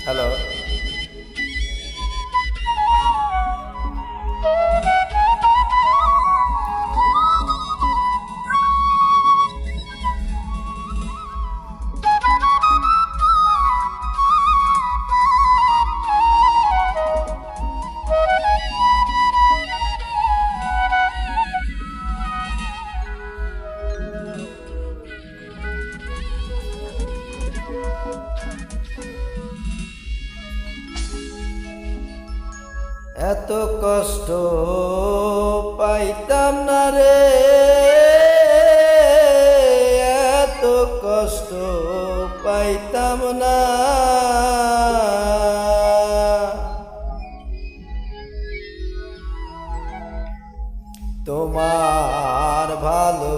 Hello. এত কষ্ট পাইতাম না রে, এত কষ্ট পাইতাম না। তোমার ভালো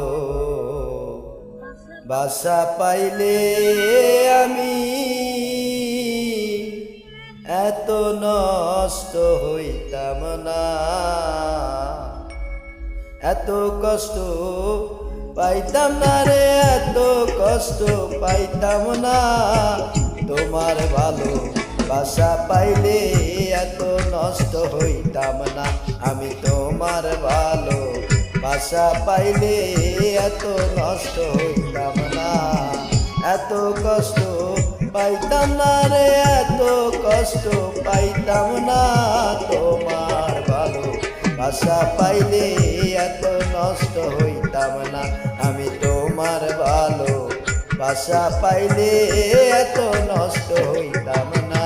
বাসা পাইলে আমি এত নষ্ট হইতাম না, এত কষ্ট পাইতাম না রে, এত কষ্ট পাইতাম না। তোমার ভালো বাসা পাইলে এত নষ্ট হইতাম না। আমি তোমার ভালো বাসা পাইলে এত নষ্ট হইতাম না, এত কষ্ট পাইতাম না রে, এত কষ্ট পাইতাম না। তোমার ভালো বাসা পাইলে এত নষ্ট হইতাম না। আমি তোমার ভালো বাসা পাইলে এত নষ্ট হইতাম না।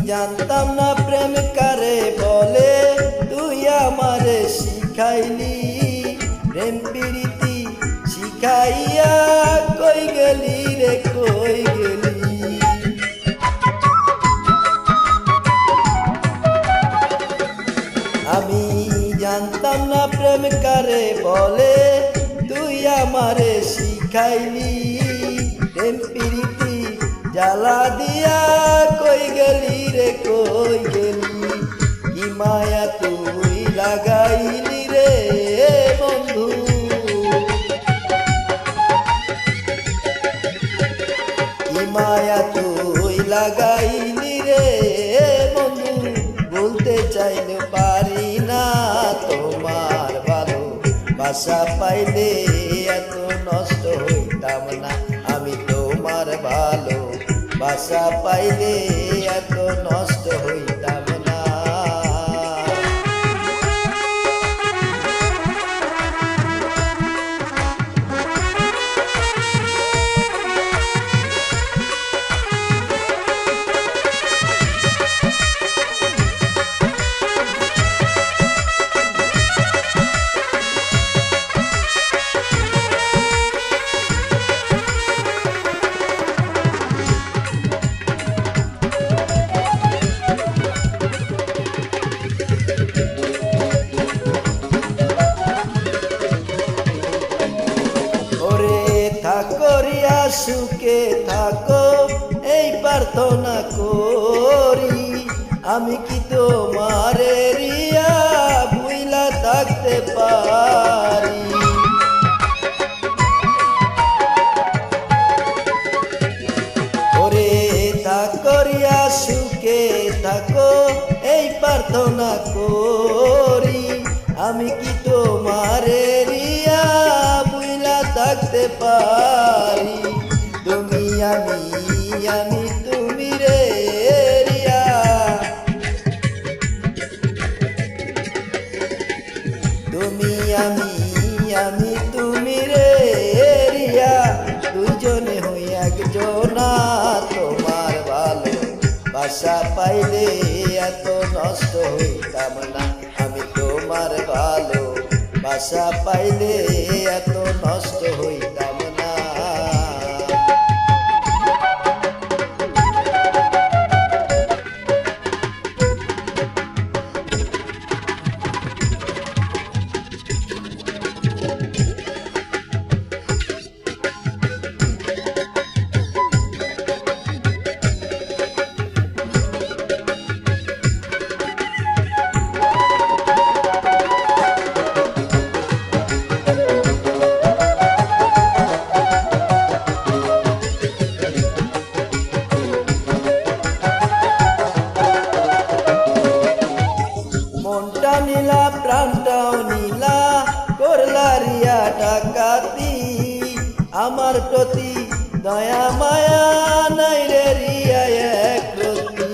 জানতাম না প্রেম কারে বলে, তুই আমারে শিখাইলি। প্রেম প্রীতি শিখাইয়া কই গেলি রে, কই গেলি। আমি জানতাম না প্রেম কারে বলে, তুই আমারে শিখাইলি। প্রেম প্রীতি জ্বালা দিয়া কই গেলি রে, কই গেলি। কি মায়া তুই লাগাইলি রে বন্ধু, কি মায়া তুই লাগাইলি রে বন্ধু। বলতে চাইলে পারি না, তোমার ভালো বাসা পাইলে এত নষ্ট হইতাম না। আমি তোমার ভালো বাসা পাইলে এত নষ্ট হইতাম না। করিয়া সুখে থাকো এই প্রার্থনা করি। আমি কি তোমারে রিয়া ভুইলা থাকতে পারি। ওরে করিয়া সুখে থাকো এই প্রার্থনা করি। আমি কি তোমারে রিয়া ভুইলা থাকতে পারি। তুমি আমি তুমি রে রিয়া, তুমি আমি তুমি রে রিয়া। দুইজনে হই একজনা, তোমার ভালো বাসা পাইলে এত নষ্ট হইতাম না। আমি তোমার ভালো বাসা পাইলে এত নষ্ট হইতাম না। রিয়া ডাকাতি আমার প্রতি দয়া মায়া নাই রে রিয়া এক রতি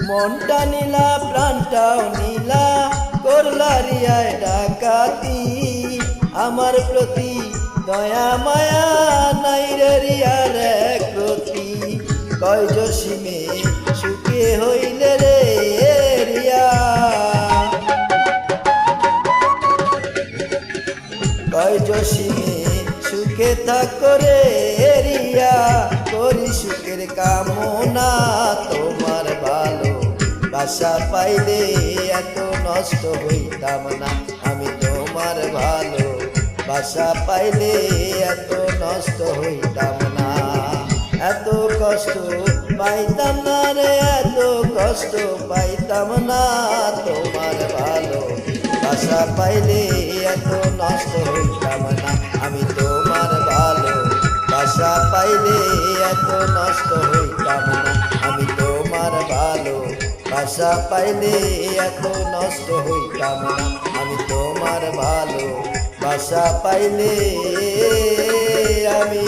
মনটা নীলা প্রাণটাও নীলা করলা রিয়া ডাকাতি আমার প্রতি দয়া মায়া নাই রে রিয়ার এক রতি কয় জসিমে সুখে হইলে রে রিয়া কয় জসিমে সুখে থাকো রে রিয়া করি সুখের কামনা তোমার ভালো বাসা পাইলে এত নষ্ট হইতাম না আমি তোমার ভালো বাসা পাইলে এত নষ্ট হইতাম না এত কষ্ট পাইতাম না রে এত কষ্ট পাইতাম না তোমার ভালো বাসা পাইলে এত নষ্ট হইতাম না আমি তোমার ভালো বাসা পাইলে এত নষ্ট হইতাম না আমি তোমার ভালো বাসা পাইলে এত নষ্ট হইতাম না আমি তোমার ভালো বাসা পাইলে আমি